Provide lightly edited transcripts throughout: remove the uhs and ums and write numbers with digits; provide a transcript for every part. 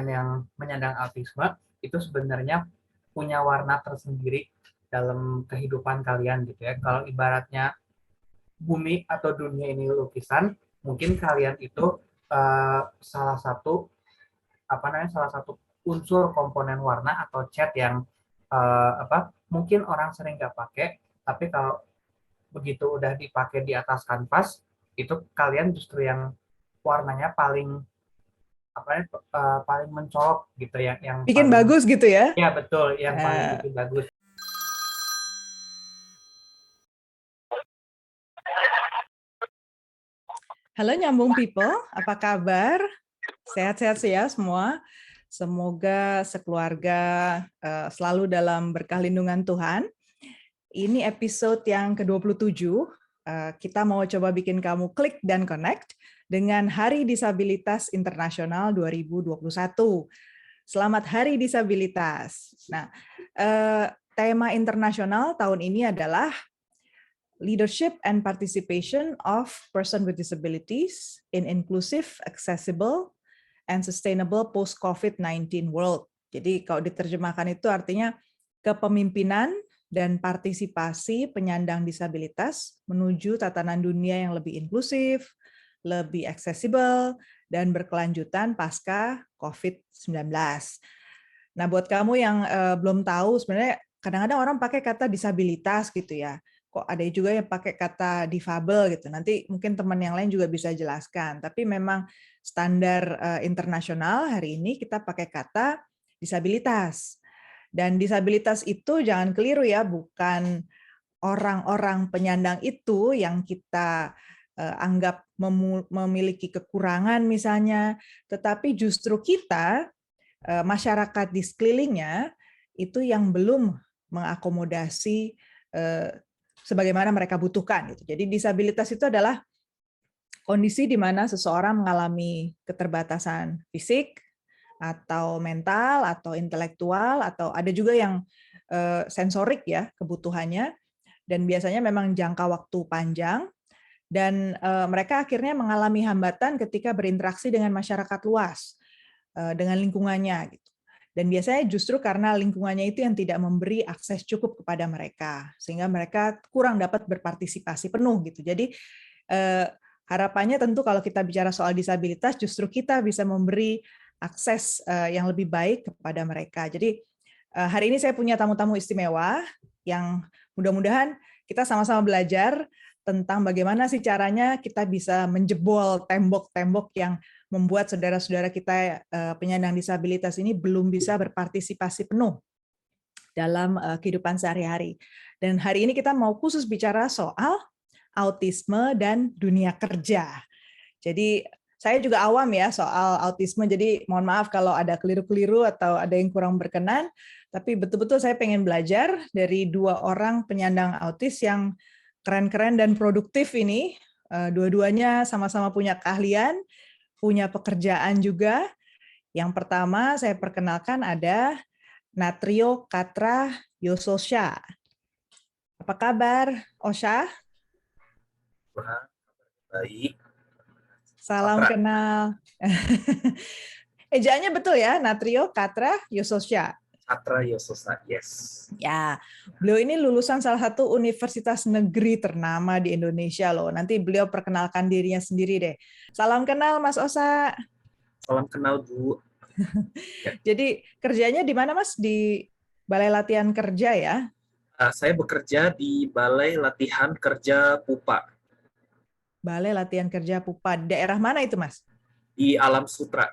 yang menyandang autisme itu sebenarnya punya warna tersendiri dalam kehidupan kalian gitu ya. Kalau ibaratnya bumi atau dunia ini lukisan, mungkin kalian itu salah satu salah satu unsur komponen warna atau cat yang mungkin orang sering nggak pakai, tapi kalau begitu udah dipakai di atas kanvas itu kalian justru yang warnanya paling paling mencolok gitu ya, yang Bikin paling bagus gitu ya. ya betul, yang paling bikin bagus. Halo Nyambung People, apa kabar? Sehat-sehat sih ya semua. Semoga sekeluarga selalu dalam berkah lindungan Tuhan. Ini episode yang ke-27. Kita mau coba bikin kamu klik dan connect dengan Hari Disabilitas Internasional 2021. Selamat Hari Disabilitas. Nah, tema internasional tahun ini adalah Leadership and Participation of Person with Disabilities in Inclusive, Accessible, and Sustainable Post-COVID-19 World. Jadi kalau diterjemahkan itu artinya kepemimpinan dan partisipasi penyandang disabilitas menuju tatanan dunia yang lebih inklusif, lebih aksesibel, dan berkelanjutan pasca COVID-19. Nah, buat kamu yang belum tahu, sebenarnya kadang-kadang orang pakai kata disabilitas gitu ya. Kok ada juga yang pakai kata difabel gitu. Nanti mungkin teman yang lain juga bisa jelaskan. Tapi memang standar internasional hari ini kita pakai kata disabilitas. Dan disabilitas itu jangan keliru ya, bukan orang-orang penyandang itu yang kita anggap memiliki kekurangan misalnya, tetapi justru kita, masyarakat di sekelilingnya, itu yang belum mengakomodasi sebagaimana mereka butuhkan. Jadi disabilitas itu adalah kondisi di mana seseorang mengalami keterbatasan fisik, atau mental, atau intelektual, atau ada juga yang sensorik ya kebutuhannya, dan biasanya memang jangka waktu panjang, dan mereka akhirnya mengalami hambatan ketika berinteraksi dengan masyarakat luas, dengan lingkungannya gitu. Dan biasanya justru karena lingkungannya itu yang tidak memberi akses cukup kepada mereka, sehingga mereka kurang dapat berpartisipasi penuh gitu. Jadi harapannya tentu kalau kita bicara soal disabilitas, justru kita bisa memberi akses yang lebih baik kepada mereka. Jadi hari ini saya punya tamu-tamu istimewa yang mudah-mudahan kita sama-sama belajar tentang bagaimana sih caranya kita bisa menjebol tembok-tembok yang membuat saudara-saudara kita penyandang disabilitas ini belum bisa berpartisipasi penuh dalam kehidupan sehari-hari. Dan hari ini kita mau khusus bicara soal autisme dan dunia kerja. Jadi saya juga awam ya soal autisme, jadi mohon maaf kalau ada keliru-keliru atau ada yang kurang berkenan, tapi betul-betul saya pengen belajar dari dua orang penyandang autis yang keren-keren dan produktif ini. Dua-duanya sama-sama punya keahlian, punya pekerjaan juga. Yang pertama saya perkenalkan ada Natrio Katra Yososha. Apa kabar, Osha? Baik. Salam Katra. kenal. Ejaannya betul ya, Natrio Katra Yososha. Katra Yososha, yes. Ya, beliau ini lulusan salah satu universitas negeri ternama di Indonesia loh. Nanti beliau perkenalkan dirinya sendiri deh. Salam kenal Mas Osa. Salam kenal Bu. Jadi kerjanya di mana Mas? Di Balai Latihan Kerja ya? Saya bekerja di Balai Latihan Kerja Pupa. Balai Latihan Kerja Pupa. Daerah mana itu Mas? Di Alam Sutra.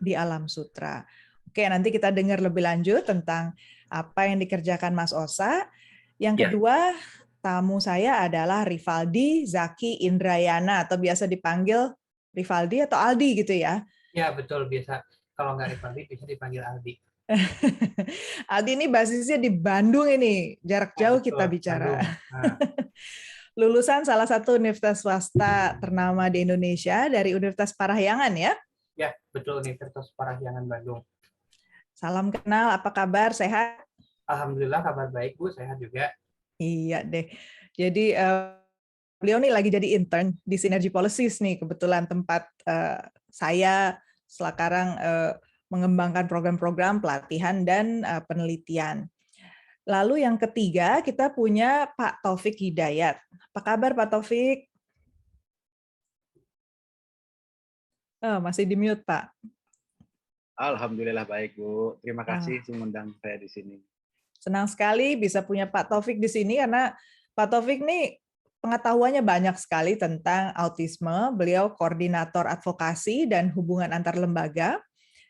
Di Alam Sutra. Oke, nanti kita dengar lebih lanjut tentang apa yang dikerjakan Mas Osa. Yang kedua, tamu saya adalah Rivaldi Zaki Indrayana, atau biasa dipanggil Rivaldi atau Aldi gitu ya? Ya, betul. Biasa kalau nggak Rivaldi, bisa dipanggil Aldi. Aldi ini basisnya di Bandung ini, jarak jauh betul, kita bicara. Nah. Lulusan salah satu universitas swasta ternama di Indonesia dari Universitas Parahyangan ya? Ya, betul, Universitas Parahyangan Bandung. Salam kenal, apa kabar? Sehat? Alhamdulillah kabar baik Bu, sehat juga. Iya deh. Jadi beliau nih lagi jadi intern di Synergy Policies nih, kebetulan tempat saya sekarang mengembangkan program-program pelatihan dan penelitian. Lalu yang ketiga kita punya Pak Taufik Hidayat. Apa kabar Pak Taufik? Oh, masih di mute Pak. Alhamdulillah baik Bu. Terima Ah. kasih mengundang saya di sini. Senang sekali bisa punya Pak Taufik di sini karena Pak Taufik nih pengetahuannya banyak sekali tentang autisme. Beliau koordinator advokasi dan hubungan antar lembaga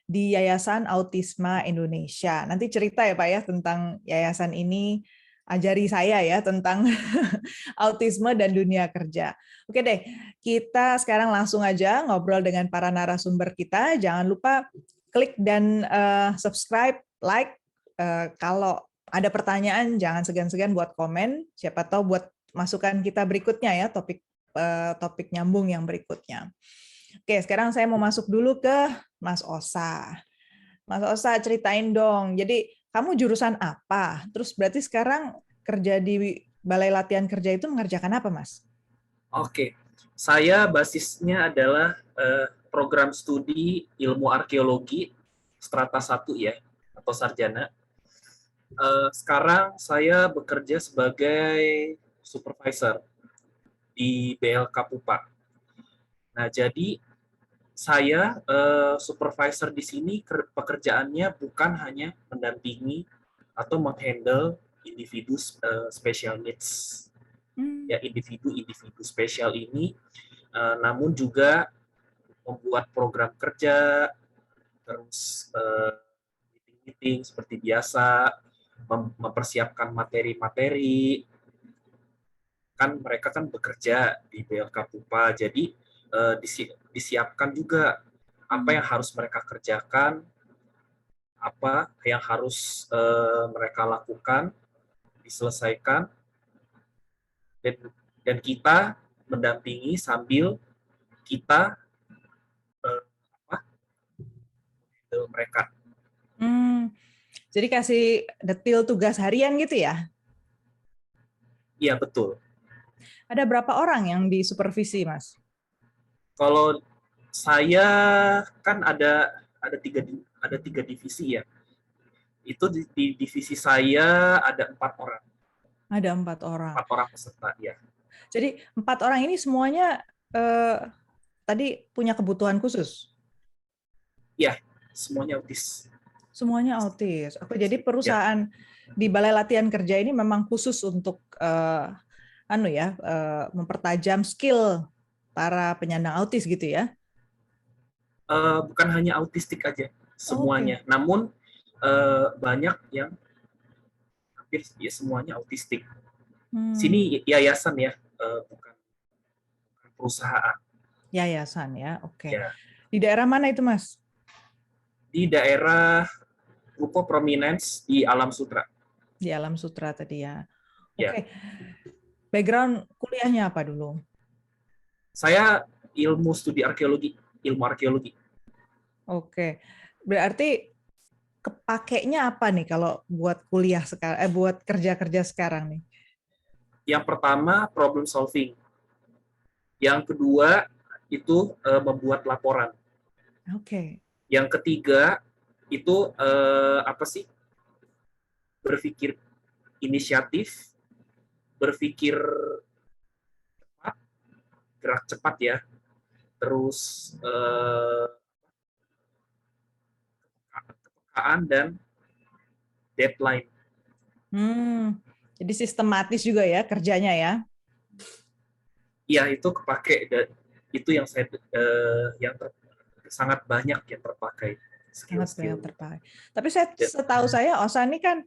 di Yayasan Autisme Indonesia. Nanti cerita ya Pak ya tentang yayasan ini, ajari saya ya tentang autisme dan dunia kerja. Oke deh, kita sekarang langsung aja ngobrol dengan para narasumber kita. Jangan lupa klik dan subscribe, like. Kalau ada pertanyaan, jangan segan-segan buat komen. Siapa tahu buat masukan kita berikutnya ya, topik nyambung yang berikutnya. Oke, sekarang saya mau masuk dulu ke Mas Osa. Mas Osa, ceritain dong. Jadi kamu jurusan apa? Terus berarti sekarang kerja di Balai Latihan Kerja itu mengerjakan apa, Mas? Oke, saya basisnya adalah program studi ilmu arkeologi strata 1 ya, atau sarjana. Sekarang saya bekerja sebagai supervisor di BLK Pupa. Nah, jadi saya supervisor di sini pekerjaannya bukan hanya mendampingi atau menghandle individu special needs. Ya, individu spesial ini, namun juga membuat program kerja, terus meeting seperti biasa, mempersiapkan materi-materi. Kan mereka kan bekerja di BLK Pupa, jadi disiapkan juga apa yang harus mereka kerjakan, apa yang harus mereka lakukan, diselesaikan, dan kita mendampingi sambil kita mereka. Jadi kasih detail tugas harian gitu ya? Iya, betul. Ada berapa orang yang disupervisi, Mas? Kalau saya kan ada tiga divisi ya. Itu di divisi saya ada 4 orang. Ada 4 orang. 4 orang peserta, ya. Jadi 4 orang ini semuanya tadi punya kebutuhan khusus? Iya, semuanya autis. Semuanya autis. Oke, jadi perusahaan di Balai Latihan Kerja ini memang khusus untuk mempertajam skill para penyandang autis gitu ya? Bukan hanya autistik aja, semuanya. Okay. Namun banyak yang hampir ya semuanya autistik. Sini yayasan ya, bukan perusahaan. Yayasan ya, oke. Ya. Di daerah mana itu, Mas? Di daerah Ruko Prominence di Alam Sutra. Di Alam Sutra tadi ya. Oke. Ya. Background kuliahnya apa dulu? Saya ilmu studi arkeologi, ilmu arkeologi. Oke. Berarti kepakainya apa nih kalau buat kuliah sekarang, buat kerja-kerja sekarang nih? Yang pertama problem solving. Yang kedua itu membuat laporan. Oke. Yang ketiga itu berpikir inisiatif, berpikir cepat, gerak cepat ya. Terus kepekaan dan deadline. Jadi sistematis juga ya kerjanya ya? Iya, itu kepake dan itu yang saya sangat banyak yang terpakai. Sangat banyak terpakai. Tapi setahu saya Osa ini kan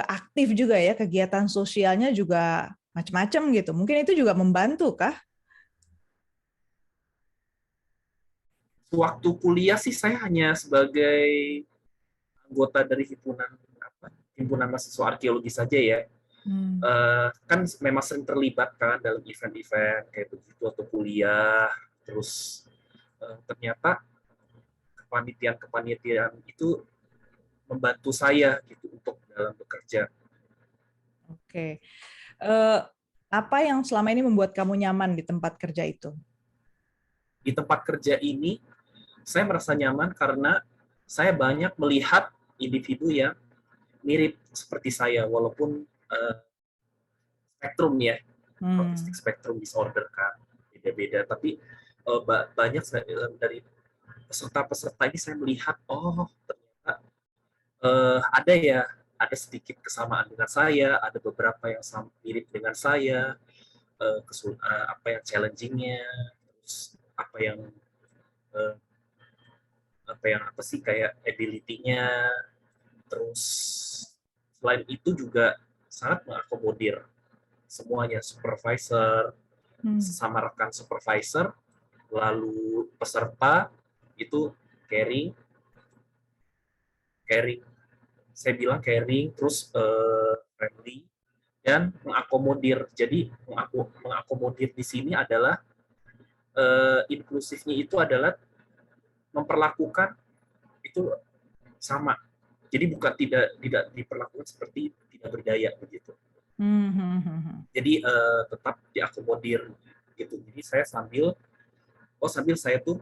aktif juga ya, kegiatan sosialnya juga macam-macam gitu. Mungkin itu juga membantu kah? Waktu kuliah sih saya hanya sebagai anggota dari himpunan mahasiswa arkeologi saja ya. Kan memang sering terlibat kan dalam event-event kayak begitu atau kuliah. Terus ternyata kepanitiaan itu membantu saya gitu untuk dalam bekerja. Oke. Apa yang selama ini membuat kamu nyaman di tempat kerja itu? Di tempat kerja ini saya merasa nyaman karena saya banyak melihat individu yang mirip seperti saya, walaupun spektrum ya, autistic spectrum disorder kan, beda-beda. Tapi banyak dari peserta-peserta ini saya melihat, oh ternyata ada sedikit kesamaan dengan saya, ada beberapa yang mirip dengan saya, apa yang challenging-nya, terus uh, apa sih kayak ability-nya, terus selain itu juga sangat mengakomodir semuanya, supervisor, sesama rekan supervisor, lalu peserta itu caring, saya bilang caring, terus friendly, dan mengakomodir. Jadi mengakomodir di sini adalah inklusifnya itu adalah memperlakukan itu sama. Jadi bukan tidak diperlakukan seperti tidak berdaya begitu. Jadi tetap diakomodir gitu. Jadi saya sambil saya tuh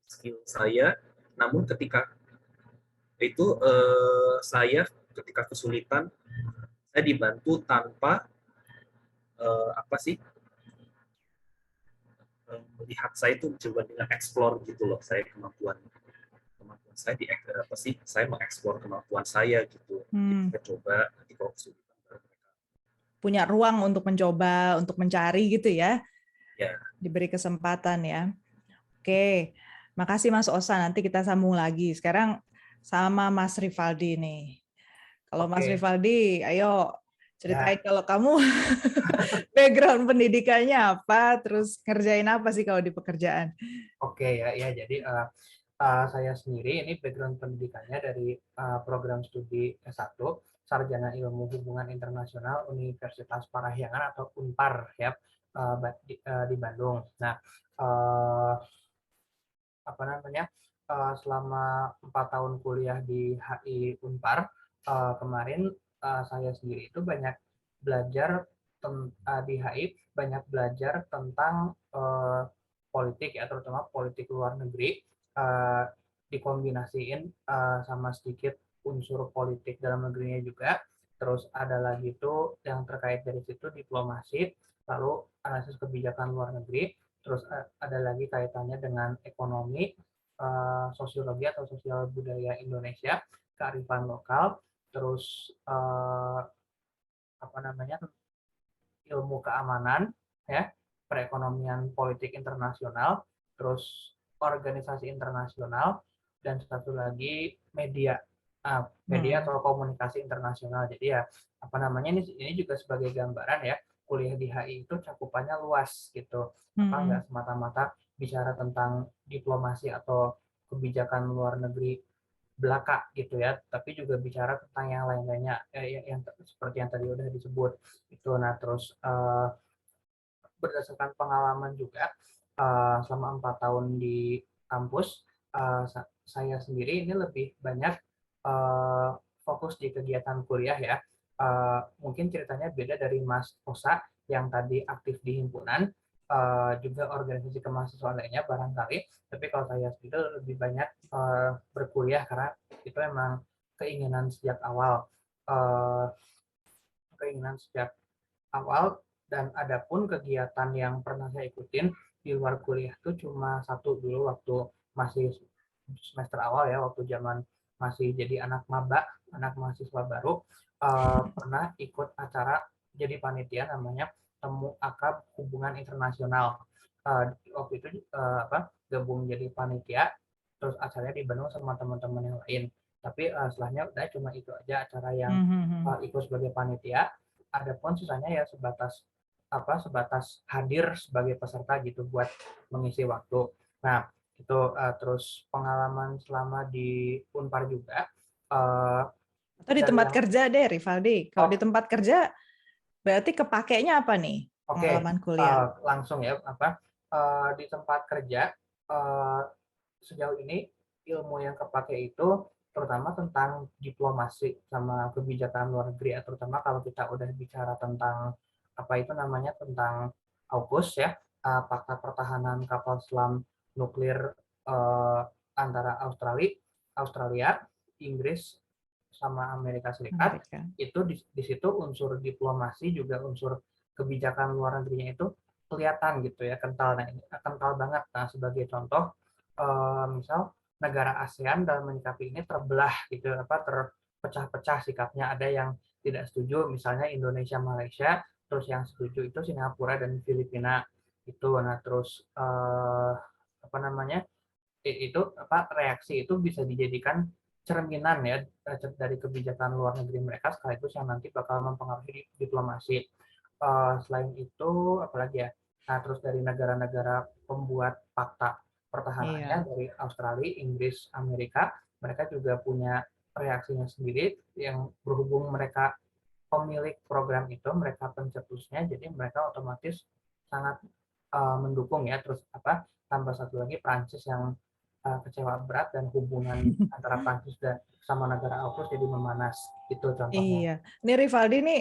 skill saya, namun ketika itu saya ketika kesulitan saya dibantu tanpa melihat saya itu coba dengan explore gitu loh, saya kemampuan saya saya mengeksplor kemampuan saya gitu. Jadi saya coba nanti kalau kesulitan punya ruang untuk mencoba, untuk mencari gitu ya. Ya. Diberi kesempatan ya. Oke, makasih Mas Osa. Nanti kita sambung lagi. Sekarang sama Mas Rivaldi nih. Kalau Mas Rivaldi, ayo ceritain kalau kamu background pendidikannya apa, terus kerjain apa sih kalau di pekerjaan? Oke ya, jadi saya sendiri ini background pendidikannya dari program studi S1 Sarjana Ilmu Hubungan Internasional Universitas Parahyangan atau Unpar ya di Bandung. Nah, selama 4 tahun kuliah di HI Unpar kemarin saya sendiri itu banyak belajar di HI banyak belajar tentang politik ya, terutama politik luar negeri dikombinasiin sama sedikit unsur politik dalam negerinya juga. Terus ada lagi itu yang terkait dari situ diplomasi, lalu analisis kebijakan luar negeri, terus ada lagi kaitannya dengan ekonomi, sosiologi atau sosial budaya Indonesia, kearifan lokal, terus ilmu keamanan ya, perekonomian politik internasional, terus organisasi internasional, dan satu lagi media atau komunikasi internasional. Jadi ya ini juga sebagai gambaran ya, kuliah di HI itu cakupannya luas gitu. Nggak semata-mata bicara tentang diplomasi atau kebijakan luar negeri belaka gitu ya, tapi juga bicara tentang yang lain-lainnya yang seperti yang tadi udah disebut itu. Nah, terus berdasarkan pengalaman juga selama 4 tahun di kampus, saya sendiri ini lebih banyak fokus di kegiatan kuliah ya. Mungkin ceritanya beda dari Mas Osa yang tadi aktif di himpunan, juga organisasi kemahasiswaan lainnya barangkali. Tapi kalau saya sendiri lebih banyak berkuliah karena itu memang keinginan sejak awal. Dan adapun kegiatan yang pernah saya ikutin di luar kuliah itu cuma satu dulu waktu masih semester awal ya, waktu zaman masih jadi anak maba, anak mahasiswa baru, pernah ikut acara jadi panitia namanya Temu Akrab Hubungan Internasional. Waktu itu gabung jadi panitia, terus acaranya di Bandung sama teman-teman yang lain. Tapi setelahnya udah cuma itu aja acara yang ikut sebagai panitia. Adapun sisanya ya sebatas hadir sebagai peserta gitu buat mengisi waktu. Nah, itu terus pengalaman selama di Unpar juga. Atau di tempat kerja deh, Rivaldi. Kalau di tempat kerja, berarti kepakainya apa nih pengalaman kuliah? Langsung ya, di tempat kerja sejauh ini ilmu yang kepakai itu terutama tentang diplomasi sama kebijakan luar negeri, terutama kalau kita udah bicara tentang tentang AUKUS ya, Fakta Pertahanan Kapal Selam Nuklir antara Australia, Inggris, sama Amerika Serikat. Itu di situ unsur diplomasi juga unsur kebijakan luar negerinya itu kelihatan gitu ya, kental banget. Nah, sebagai contoh, misal negara ASEAN dalam menyikapi ini terbelah gitu, terpecah-pecah sikapnya. Ada yang tidak setuju, misalnya Indonesia, Malaysia, terus yang setuju itu Singapura dan Filipina itu. Nah, terus reaksi itu bisa dijadikan cerminan ya dari kebijakan luar negeri mereka, sekaligus yang nanti bakal mempengaruhi diplomasi. Selain itu, apalagi ya? Nah, terus dari negara-negara pembuat fakta pertahanannya, dari Australia, Inggris, Amerika, mereka juga punya reaksinya sendiri yang berhubung mereka pemilik program itu, mereka pencetusnya, jadi mereka otomatis sangat mendukung ya. Terus tambah satu lagi, Prancis yang kecewa berat dan hubungan antara Prancis dan sama negara AUKUS jadi memanas. Itu contohnya. Iya, ini Rivaldi nih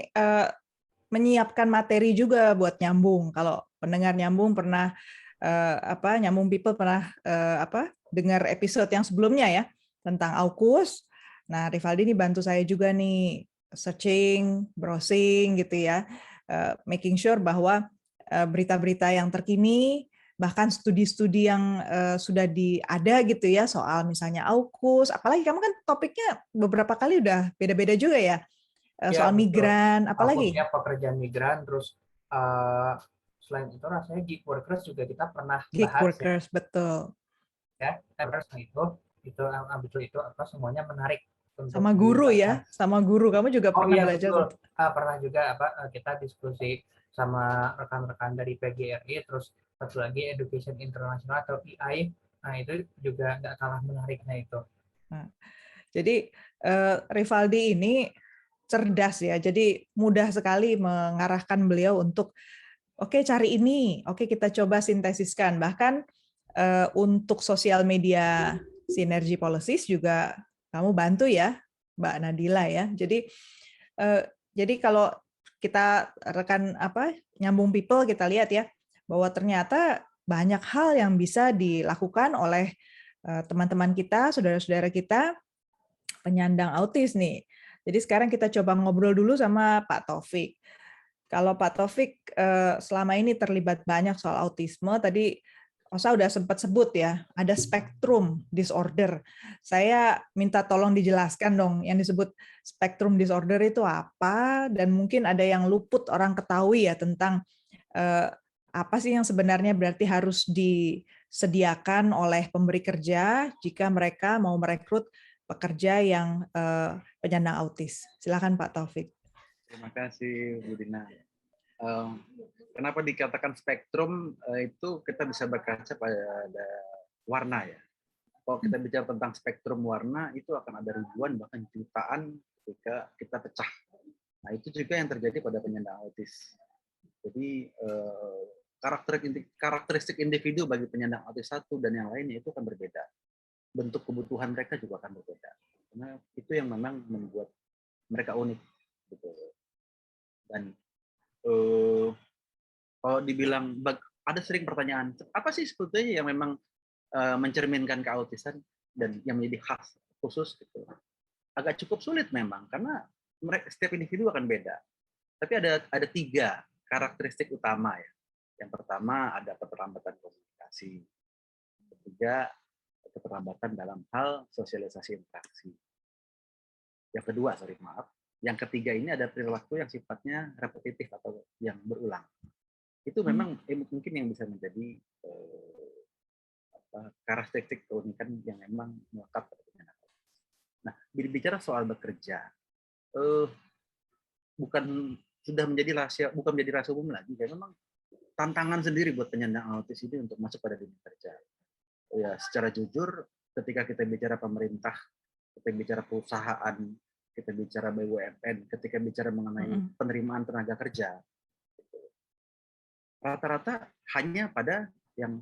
menyiapkan materi juga buat nyambung. Kalau pendengar nyambung pernah nyambung people pernah dengar episode yang sebelumnya ya tentang AUKUS. Nah, Rivaldi ini bantu saya juga nih searching, browsing gitu ya, making sure bahwa berita-berita yang terkini, bahkan studi-studi yang sudah ada gitu ya soal misalnya AUKUS. Apalagi kamu kan topiknya beberapa kali udah beda-beda juga ya. Soal migran, apalagi? Ya, pekerjaan migran, terus selain itu rasanya gig workers juga kita pernah bahas. Gig workers, ya. Betul. Ya, terus itu semuanya menarik. Sama guru ya, sama guru. Kamu juga pernah belajar. Betul. Pernah juga kita diskusi sama rekan-rekan dari PGRI, terus satu lagi Education International atau EI. Nah, itu juga nggak kalah menariknya itu. Nah, jadi Rivaldi ini cerdas ya, jadi mudah sekali mengarahkan beliau untuk cari ini, kita coba sintesiskan. Bahkan untuk sosial media Synergy Policies juga kamu bantu ya, Mbak Nadila ya. Jadi kalau kita rekan nyambung people, kita lihat ya bahwa ternyata banyak hal yang bisa dilakukan oleh teman-teman kita, saudara-saudara kita penyandang autis nih. Jadi sekarang kita coba ngobrol dulu sama Pak Taufik. Kalau Pak Taufik selama ini terlibat banyak soal autisme, tadi Osa udah sempat sebut ya, ada spektrum disorder. Saya minta tolong dijelaskan dong, yang disebut spektrum disorder itu apa, dan mungkin ada yang luput orang ketahui ya tentang apa sih yang sebenarnya berarti harus disediakan oleh pemberi kerja jika mereka mau merekrut pekerja yang penyandang autis. Silakan Pak Taufik. Terima kasih Bu Dina. Kenapa dikatakan spektrum, itu kita bisa berkaca pada warna ya. Kalau kita bicara tentang spektrum warna, itu akan ada ribuan bahkan jutaan ketika kita pecah. Nah, itu juga yang terjadi pada penyandang autis. Jadi karakteristik individu bagi penyandang autis satu dan yang lainnya itu akan berbeda. Bentuk kebutuhan mereka juga akan berbeda. Karena itu yang memang membuat mereka unik. Gitu. Dan kalau dibilang, ada sering pertanyaan, apa sih sebetulnya yang memang mencerminkan keautisan dan yang menjadi khas khusus gitu. Agak cukup sulit memang, karena setiap individu akan beda. Tapi ada 3 karakteristik utama ya. Yang pertama ada keterlambatan komunikasi. Ketiga, keterlambatan dalam hal sosialisasi interaksi. Yang ketiga ini ada perilaku yang sifatnya repetitif atau yang berulang. Itu memang mungkin yang bisa menjadi karakteristik keunikan yang memang melekat pada penyandang autis. Nah, berbicara soal bekerja, bukan menjadi rahasia umum lagi, karena memang tantangan sendiri buat penyandang autis ini untuk masuk pada dunia kerja. Ya, secara jujur, ketika kita bicara pemerintah, kita bicara perusahaan, kita bicara BUMN, ketika bicara mengenai penerimaan tenaga kerja, rata-rata hanya pada yang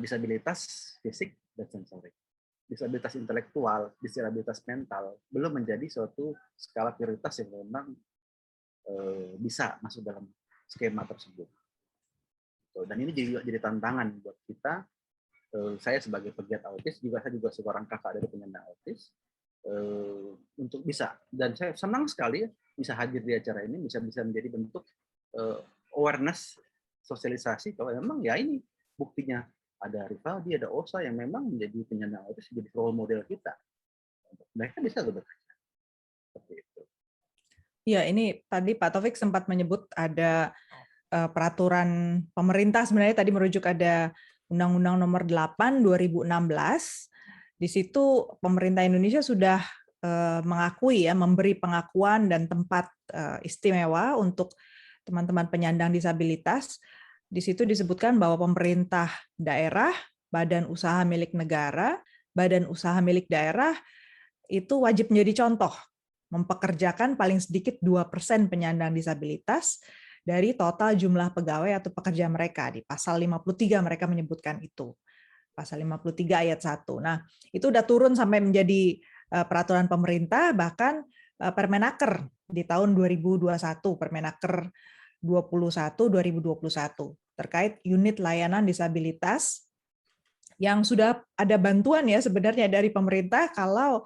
disabilitas fisik dan sensorik. Disabilitas intelektual, disabilitas mental belum menjadi suatu skala prioritas yang memang bisa masuk dalam skema tersebut. Dan ini juga jadi tantangan buat kita saya sebagai pegiat autis juga, saya juga seorang kakak dari penyandang autis, untuk bisa, dan saya senang sekali bisa hadir di acara ini, bisa menjadi bentuk awareness, sosialisasi kalau memang ya ini buktinya ada Rivaldi, ada Osa yang memang menjadi penyandang autis, jadi role model kita. Mereka bisa bekerja seperti itu. Ya, ini tadi Pak Taufik sempat menyebut ada peraturan pemerintah, sebenarnya tadi merujuk ada Undang-Undang Nomor 8 2016. Di situ pemerintah Indonesia sudah mengakui ya, memberi pengakuan dan tempat istimewa untuk teman-teman penyandang disabilitas. Di situ disebutkan bahwa pemerintah daerah, badan usaha milik negara, badan usaha milik daerah itu wajib menjadi contoh, mempekerjakan paling sedikit 2% penyandang disabilitas dari total jumlah pegawai atau pekerja mereka. Di pasal 53 mereka menyebutkan itu. Pasal 53 ayat 1. Nah, itu udah turun sampai menjadi peraturan pemerintah, bahkan Permenaker di tahun 2021, Permenaker 21/2021 terkait unit layanan disabilitas yang sudah ada bantuan ya sebenarnya dari pemerintah kalau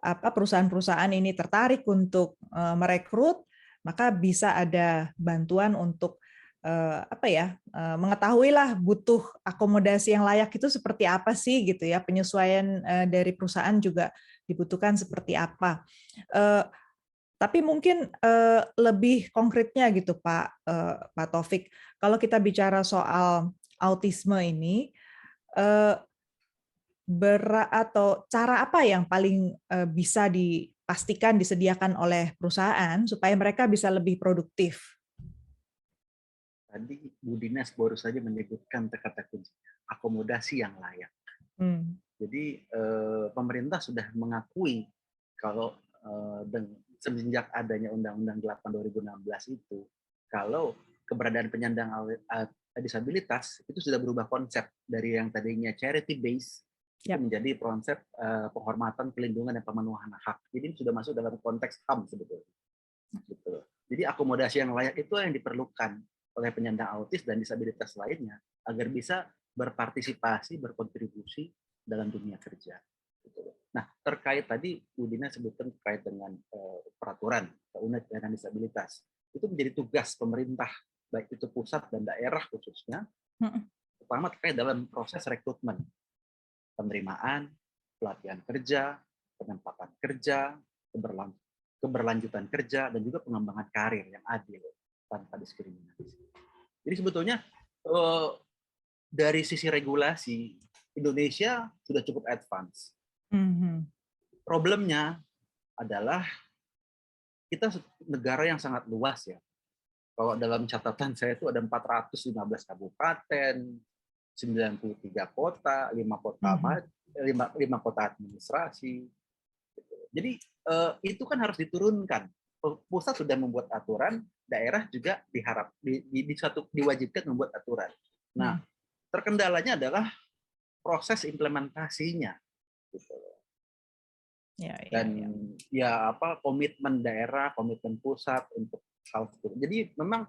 perusahaan-perusahaan ini tertarik untuk merekrut, maka bisa ada bantuan untuk mengetahuilah butuh akomodasi yang layak itu seperti apa sih gitu ya, penyesuaian dari perusahaan juga dibutuhkan seperti apa. Tapi mungkin lebih konkretnya gitu Pak Taufik, kalau kita bicara soal autisme ini, atau cara apa yang paling bisa dipastikan disediakan oleh perusahaan supaya mereka bisa lebih produktif? Tadi Bu Dinas baru saja menyebutkan kata kuncinya, akomodasi yang layak. Jadi pemerintah sudah mengakui kalau semenjak adanya Undang-Undang 8 2016 itu, kalau keberadaan penyandang disabilitas itu sudah berubah konsep dari yang tadinya charity base menjadi konsep penghormatan, pelindungan, dan pemenuhan hak. Jadi sudah masuk dalam konteks HAM sebetulnya. Gitu. Jadi akomodasi yang layak itu yang diperlukan oleh penyandang autis dan disabilitas lainnya agar bisa berpartisipasi, berkontribusi dalam dunia kerja. Nah, terkait tadi Bu Dina sebutkan terkait dengan peraturan unit layanan disabilitas, itu menjadi tugas pemerintah, baik itu pusat dan daerah khususnya, terutama terkait dalam proses rekrutmen, penerimaan, pelatihan kerja, penempatan kerja, keberlanjutan kerja, dan juga pengembangan karir yang adil tanpa diskriminasi. Jadi sebetulnya dari sisi regulasi Indonesia sudah cukup advance. Problemnya adalah kita negara yang sangat luas ya. Kalau dalam catatan saya itu ada 415 kabupaten, 93 kota, 5 kota administrasi. Jadi itu kan harus diturunkan. Pusat sudah membuat aturan, daerah juga diwajibkan membuat aturan. Nah, terkendalanya adalah proses implementasinya. Gitu. Dan komitmen daerah, komitmen pusat untuk hal itu. Jadi memang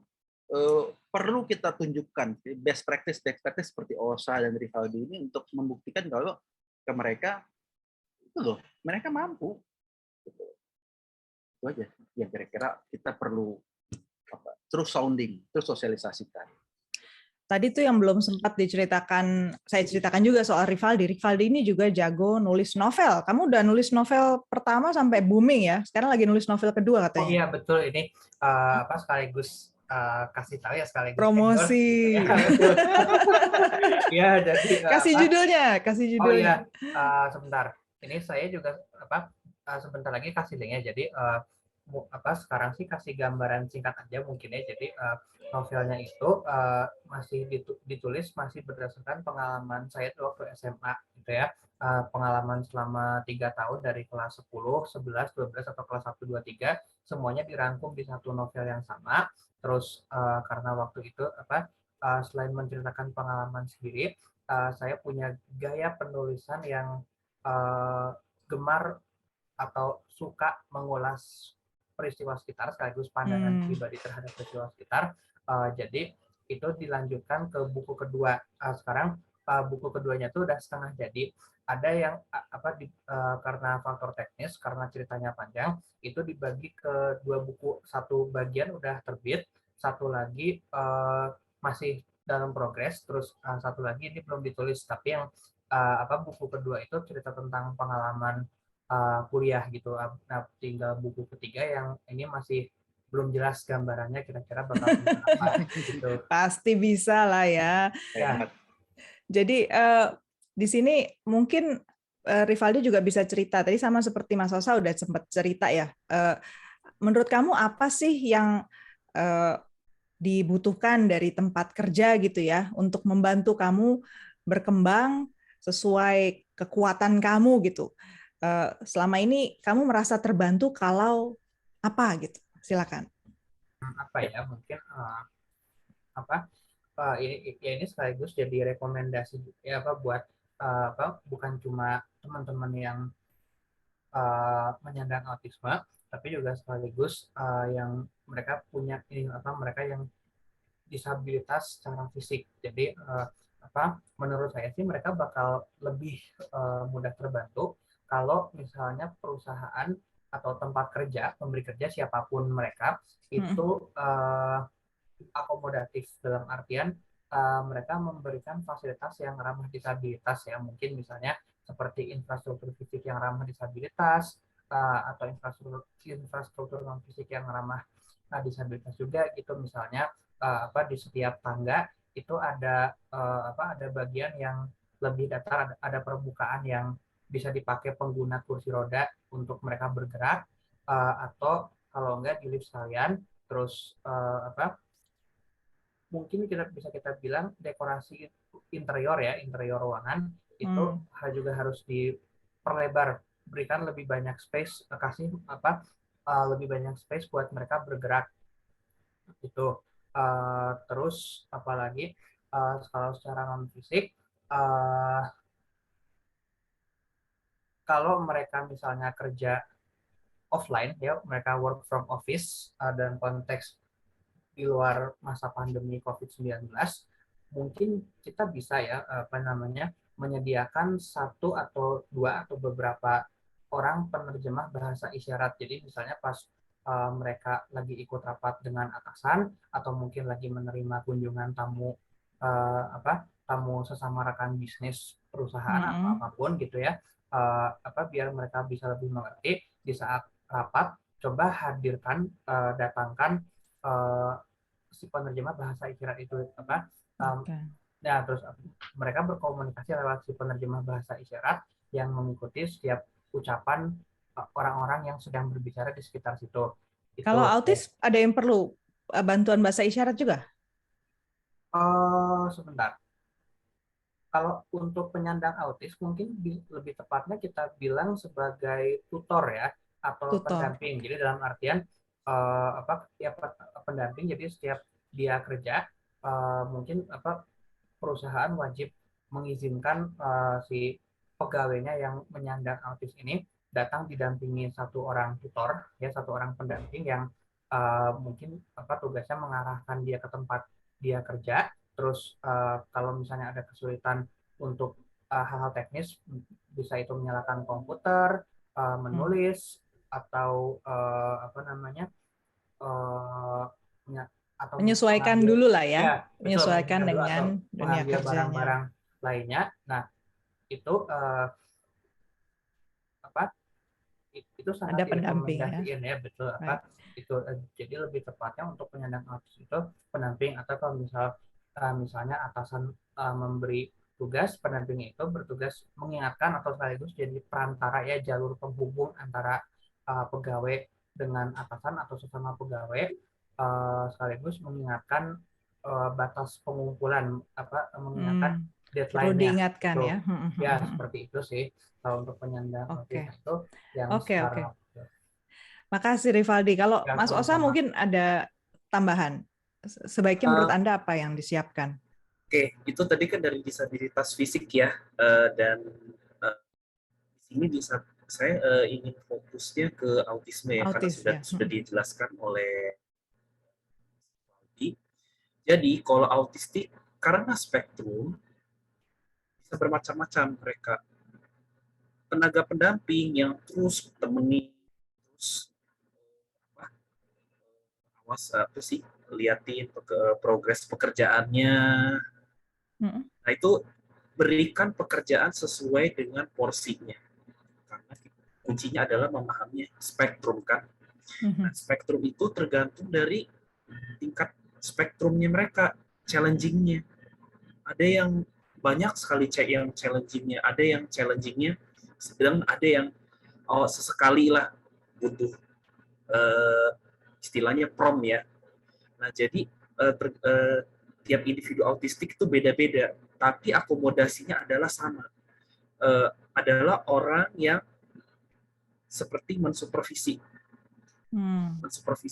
perlu kita tunjukkan best practice seperti OSA dan Rivaldi ini untuk membuktikan kalau ke mereka itu loh, mereka mampu. Gitu. Itu aja yang kira-kira kita perlu terus sounding, terus sosialisasikan. Tadi tuh yang belum sempat diceritakan, saya ceritakan juga soal Rivaldi. Rivaldi ini juga jago nulis novel. Kamu udah nulis novel pertama sampai booming ya. Sekarang lagi nulis novel kedua katanya. Oh iya betul, ini sekaligus kasih tahu ya, sekaligus promosi. Ya jadi kasih judulnya. Oh iya, sebentar. Ini saya juga sebentar lagi kasih linknya. Jadi sekarang sih kasih gambaran singkat aja mungkin ya. Jadi novelnya itu masih ditulis masih berdasarkan pengalaman saya tuh waktu SMA gitu ya. Pengalaman selama 3 tahun dari kelas 10, 11, 12 atau kelas 1, 2, 3 semuanya dirangkum di satu novel yang sama. Terus karena waktu itu selain menceritakan pengalaman sendiri, saya punya gaya penulisan yang gemar atau suka mengulas peristiwa sekitar sekaligus pandangan pribadi terhadap peristiwa sekitar. Jadi itu dilanjutkan ke buku kedua. Sekarang buku keduanya tuh udah setengah jadi. Ada yang karena faktor teknis, karena ceritanya panjang, itu dibagi ke 2 buku. Satu bagian udah terbit, satu lagi masih dalam progres, terus satu lagi ini belum ditulis. Tapi yang buku kedua itu cerita tentang pengalaman kuliah gitu. Nah, tinggal buku ketiga yang ini masih belum jelas gambarannya kira-kira bakal apa gitu. Pasti bisa lah ya. Ya. Jadi di sini mungkin Rivaldi juga bisa cerita. Tadi sama seperti Mas Osa udah sempat cerita ya. Menurut kamu apa sih yang dibutuhkan dari tempat kerja gitu ya untuk membantu kamu berkembang sesuai kekuatan kamu gitu. Selama ini kamu merasa terbantu kalau apa gitu? Silakan. Apa ya, mungkin ini sekaligus jadi rekomendasi ya buat bukan cuma teman-teman yang menyandang autisme, tapi juga sekaligus yang mereka punya mereka yang disabilitas secara fisik. Jadi menurut saya sih mereka bakal lebih mudah terbantu kalau misalnya perusahaan atau tempat kerja, pemberi kerja siapapun mereka itu akomodatif, dalam artian mereka memberikan fasilitas yang ramah disabilitas ya, mungkin misalnya seperti infrastruktur fisik yang ramah disabilitas atau infrastruktur non fisik yang ramah disabilitas juga gitu. Misalnya di setiap tangga itu ada ada bagian yang lebih datar, ada permukaan yang bisa dipakai pengguna kursi roda untuk mereka bergerak, atau kalau enggak di lift sekalian. Terus mungkin bisa kita bilang dekorasi interior ya, interior ruangan itu juga harus diperlebar, berikan lebih banyak space, kasih lebih banyak space buat mereka bergerak gitu. Terus apalagi kalau secara non fisik, kalau mereka misalnya kerja offline ya, mereka work from office dalam konteks di luar masa pandemi COVID-19, mungkin kita bisa ya menyediakan satu atau dua atau beberapa orang penerjemah bahasa isyarat. Jadi misalnya pas mereka lagi ikut rapat dengan atasan atau mungkin lagi menerima kunjungan tamu tamu sesama rekan bisnis perusahaan atau apapun gitu ya, biar mereka bisa lebih mengerti di saat rapat, coba hadirkan datangkan si penerjemah bahasa isyarat itu nah terus mereka berkomunikasi lewat si penerjemah bahasa isyarat yang mengikuti setiap ucapan orang-orang yang sedang berbicara di sekitar situ. Kalau autis ada yang perlu bantuan bahasa isyarat juga? Sebentar. Kalau untuk penyandang autis mungkin lebih tepatnya kita bilang sebagai tutor ya, atau pendamping. Jadi dalam artian pendamping. Jadi setiap dia kerja mungkin perusahaan wajib mengizinkan si pegawainya yang menyandang autis ini datang didampingi satu orang tutor ya, satu orang pendamping yang mungkin tugasnya mengarahkan dia ke tempat dia kerja. Terus kalau misalnya ada kesulitan untuk hal-hal teknis, bisa itu menyalakan komputer, menulis, atau atau menyesuaikan dulu lah ya, menyesuaikan dulu, dengan dunia kerjanya, barang-barang lainnya. Nah itu itu sangat ada pendamping ya, betul. Itu jadi lebih tepatnya untuk penyandang autis itu pendamping, atau kalau misalnya atasan memberi tugas, pendamping itu bertugas mengingatkan atau sekaligus jadi perantara ya, jalur penghubung antara pegawai dengan atasan atau sesama pegawai, sekaligus mengingatkan batas pengumpulan, mengingatkan deadline-nya. Perlu diingatkan so, ya. Ya seperti itu sih kalau untuk penyandang autis itu yang sekarang. Makasih Rivaldi. Kalau ya, Mas Osa mungkin ada tambahan. Sebaiknya menurut Anda apa yang disiapkan? Oke, itu tadi kan dari disabilitas fisik ya, dan di sini saya ingin fokusnya ke autisme ya, karena sudah dijelaskan oleh Valdi. Jadi kalau autistik karena spektrum, bisa bermacam-macam mereka. Tenaga pendamping yang terus temani, terus awas liatin progres pekerjaannya. Nah itu berikan pekerjaan sesuai dengan porsinya. Karena kuncinya adalah memahami spektrum kan. Nah, spektrum itu tergantung dari tingkat spektrumnya mereka, challenging-nya. Ada yang banyak sekali yang challenging-nya, ada yang challenging-nya sedang, ada yang sesekali lah butuh istilahnya prom ya. Nah jadi tiap individu autistik itu beda-beda, tapi akomodasinya adalah sama. Adalah orang yang seperti mensupervisi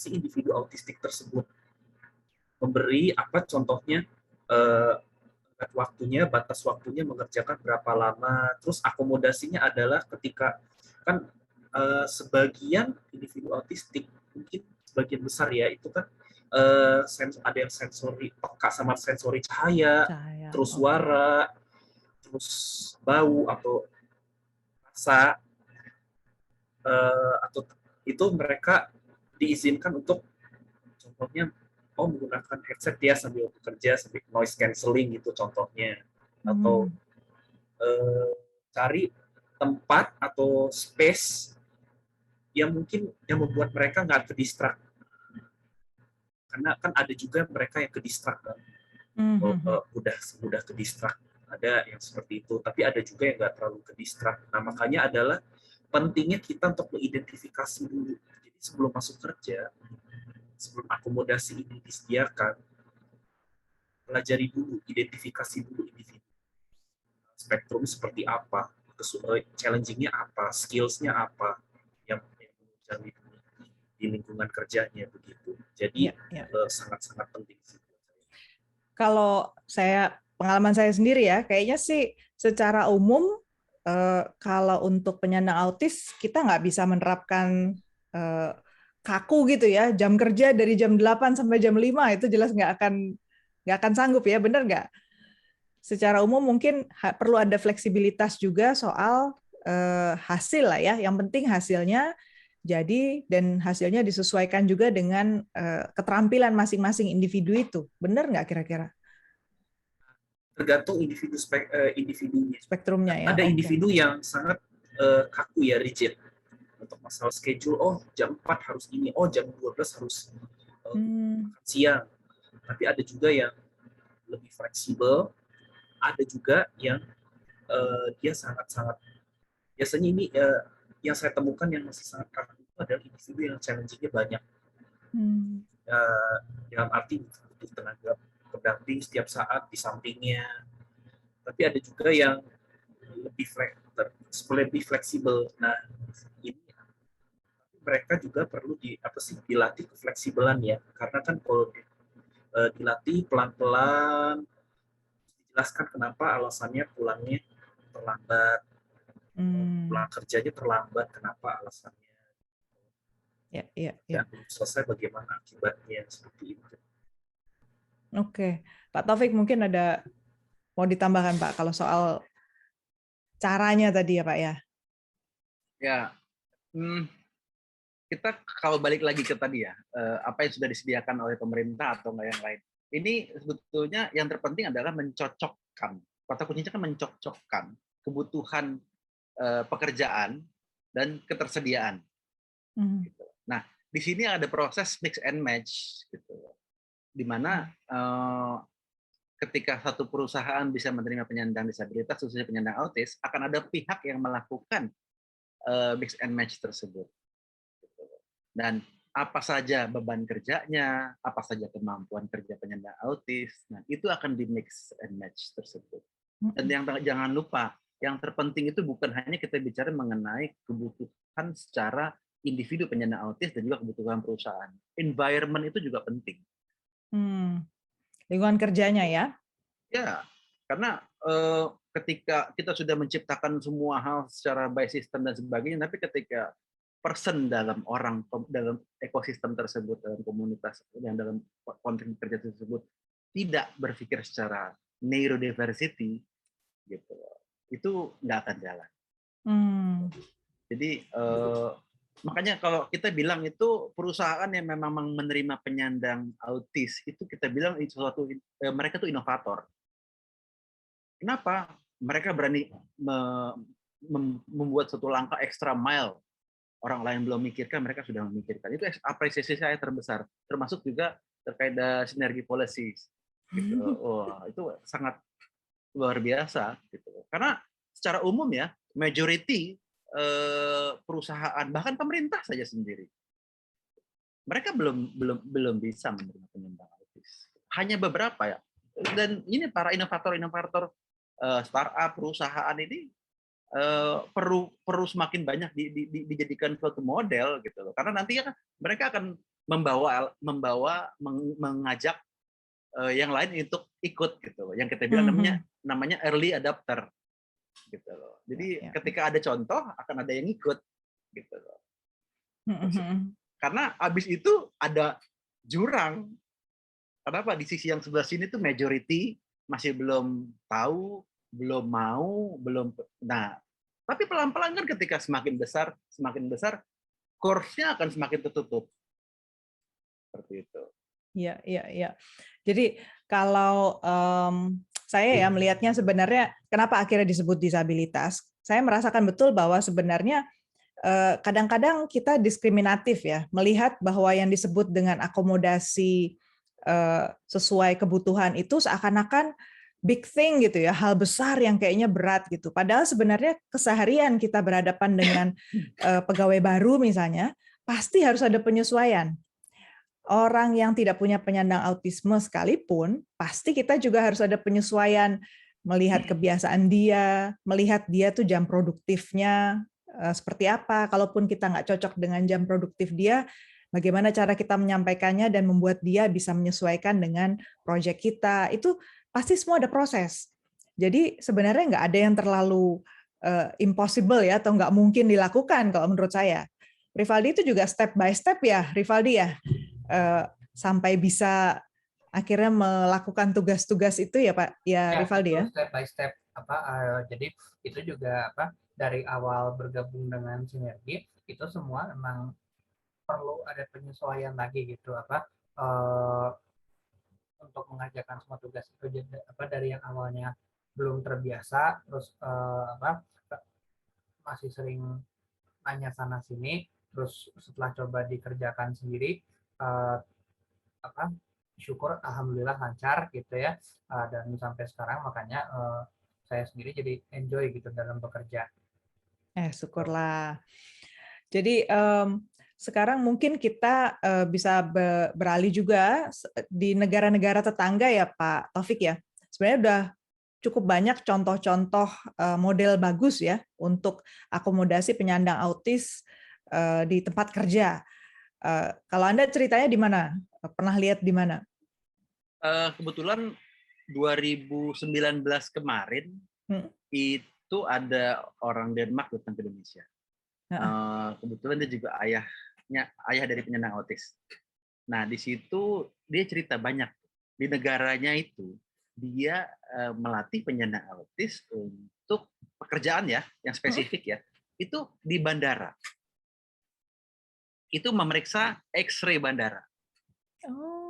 individu autistik tersebut, memberi apa contohnya batas waktunya mengerjakan berapa lama, terus akomodasinya adalah ketika kan sebagian individu autistik, mungkin sebagian besar ya itu kan ada yang sensori peka sama sensori cahaya, terus suara, terus bau atau rasa, atau itu mereka diizinkan untuk contohnya menggunakan headset dia sambil bekerja, sambil noise cancelling gitu contohnya, atau cari tempat atau space yang mungkin yang membuat mereka nggak ke-distract. Karena kan ada juga mereka yang ke-distract kan, mudah ke-distract. Ada yang seperti itu, tapi ada juga yang nggak terlalu ke-distract. Nah makanya adalah pentingnya kita untuk mengidentifikasi dulu. Jadi sebelum masuk kerja, sebelum akomodasi ini disediakan, pelajari dulu, identifikasi dulu individu. Spektrum seperti apa, challenging-nya apa, skills-nya apa, yang menjadi di lingkungan kerjanya begitu. Jadi sangat-sangat penting sih. Kalau pengalaman saya sendiri ya, kayaknya sih secara umum kalau untuk penyandang autis kita nggak bisa menerapkan kaku gitu ya, jam kerja dari jam 8 sampai jam 5 itu jelas nggak akan sanggup ya, benar nggak? Secara umum mungkin perlu ada fleksibilitas juga soal hasil lah ya, yang penting hasilnya jadi dan hasilnya disesuaikan juga dengan keterampilan masing-masing individu itu, benar nggak kira-kira? Tergantung individunya. Spektrumnya ya. Ada individu yang sangat kaku ya, rigid. Untuk masalah schedule, jam 4 harus ini, jam 12 harus makan siang. Tapi ada juga yang lebih fleksibel, ada juga yang dia sangat-sangat, biasanya ini yang saya temukan yang masih sangat kaku itu adalah individu yang challenge-nya banyak. Dalam arti butuh tenaga pendamping setiap saat di sampingnya. Tapi ada juga yang lebih fleksibel. Nah, ini mereka juga perlu dilatih kefleksibelan ya, karena kan kalau dilatih pelan-pelan, dijelaskan kenapa alasannya pulangnya terlambat, pulang kerjanya terlambat, kenapa alasannya, ya. belum selesai bagaimana akibatnya, seperti itu. Oke, Pak Taufik mungkin ada mau ditambahkan Pak kalau soal caranya tadi ya Pak ya? Ya, kita kalau balik lagi ke tadi ya, apa yang sudah disediakan oleh pemerintah atau yang lain. Ini sebetulnya yang terpenting adalah mencocokkan. Kata kuncinya kan mencocokkan kebutuhan pekerjaan dan ketersediaan. Gitu. Nah, di sini ada proses mix and match, gitu. Di mana ketika satu perusahaan bisa menerima penyandang disabilitas, khususnya penyandang autis, akan ada pihak yang melakukan mix and match tersebut. Dan apa saja beban kerjanya, apa saja kemampuan kerja penyandang autis, nah itu akan di mix and match tersebut. Dan yang jangan lupa, yang terpenting itu bukan hanya kita bicara mengenai kebutuhan secara individu penyandang autis dan juga kebutuhan perusahaan. Environment itu juga penting. Lingkungan kerjanya ya? Ya, karena ketika kita sudah menciptakan semua hal secara by system dan sebagainya, tapi ketika person dalam ekosistem tersebut, dalam komunitas yang dalam konteks kerja tersebut tidak berpikir secara neurodiversity, gitu. Itu nggak akan jalan. Jadi makanya kalau kita bilang itu perusahaan yang memang menerima penyandang autis, itu kita bilang itu suatu mereka tuh inovator. Kenapa? Mereka berani membuat satu langkah extra mile. Orang lain belum memikirkan, mereka sudah memikirkan. Itu apresiasi saya terbesar. Termasuk juga terkait sinergi policies. Gitu. Wah, itu sangat luar biasa. Gitu. Karena secara umum ya, majority perusahaan bahkan pemerintah saja sendiri mereka belum bisa menerima penyandang autis. Hanya beberapa ya. Dan ini para inovator startup perusahaan ini perlu semakin banyak dijadikan suatu model gitu loh. Karena nanti kan mereka akan mengajak yang lain untuk ikut gitu loh. Yang kita bilang namanya early adopter. Gitu loh. Jadi ketika ada contoh akan ada yang ikut gitu loh. Karena abis itu ada jurang. Kenapa di sisi yang sebelah sini tuh majority masih belum tahu, belum mau, belum. Nah, tapi pelan-pelan kan ketika semakin besar, course-nya akan semakin tertutup. Seperti itu. Iya. Jadi kalau saya ya melihatnya sebenarnya kenapa akhirnya disebut disabilitas, saya merasakan betul bahwa sebenarnya kadang-kadang kita diskriminatif ya, melihat bahwa yang disebut dengan akomodasi sesuai kebutuhan itu seakan-akan big thing gitu ya, hal besar yang kayaknya berat gitu. Padahal sebenarnya keseharian kita berhadapan dengan pegawai baru misalnya, pasti harus ada penyesuaian. Orang yang tidak punya penyandang autisme sekalipun, pasti kita juga harus ada penyesuaian, melihat kebiasaan dia, melihat dia tuh jam produktifnya seperti apa. Kalaupun kita nggak cocok dengan jam produktif dia, bagaimana cara kita menyampaikannya dan membuat dia bisa menyesuaikan dengan proyek kita. Itu pasti semua ada proses. Jadi sebenarnya nggak ada yang terlalu impossible ya, atau nggak mungkin dilakukan kalau menurut saya. Rivaldi itu juga step by step ya, Rivaldi ya. Sampai bisa akhirnya melakukan tugas-tugas itu ya Pak ya, Rivaldi ya. Step by step jadi itu juga dari awal bergabung dengan Sinergi itu semua memang perlu ada penyesuaian lagi gitu untuk mengerjakan semua tugas itu dari yang awalnya belum terbiasa terus masih sering nanya sana sini terus setelah coba dikerjakan sendiri syukur alhamdulillah lancar gitu ya dan sampai sekarang makanya saya sendiri jadi enjoy gitu dalam bekerja. Syukurlah. Jadi sekarang mungkin kita bisa beralih juga di negara-negara tetangga ya Pak Taufik ya. Sebenarnya udah cukup banyak contoh-contoh model bagus ya untuk akomodasi penyandang autis di tempat kerja. Kalau Anda ceritanya di mana? Pernah lihat di mana? Kebetulan 2019 kemarin itu ada orang Denmark datang ke Indonesia. Kebetulan dia juga ayah dari penyandang autis. Nah di situ dia cerita banyak di negaranya itu dia melatih penyandang autis untuk pekerjaan ya yang spesifik ya itu di bandara. Itu memeriksa X-ray bandara.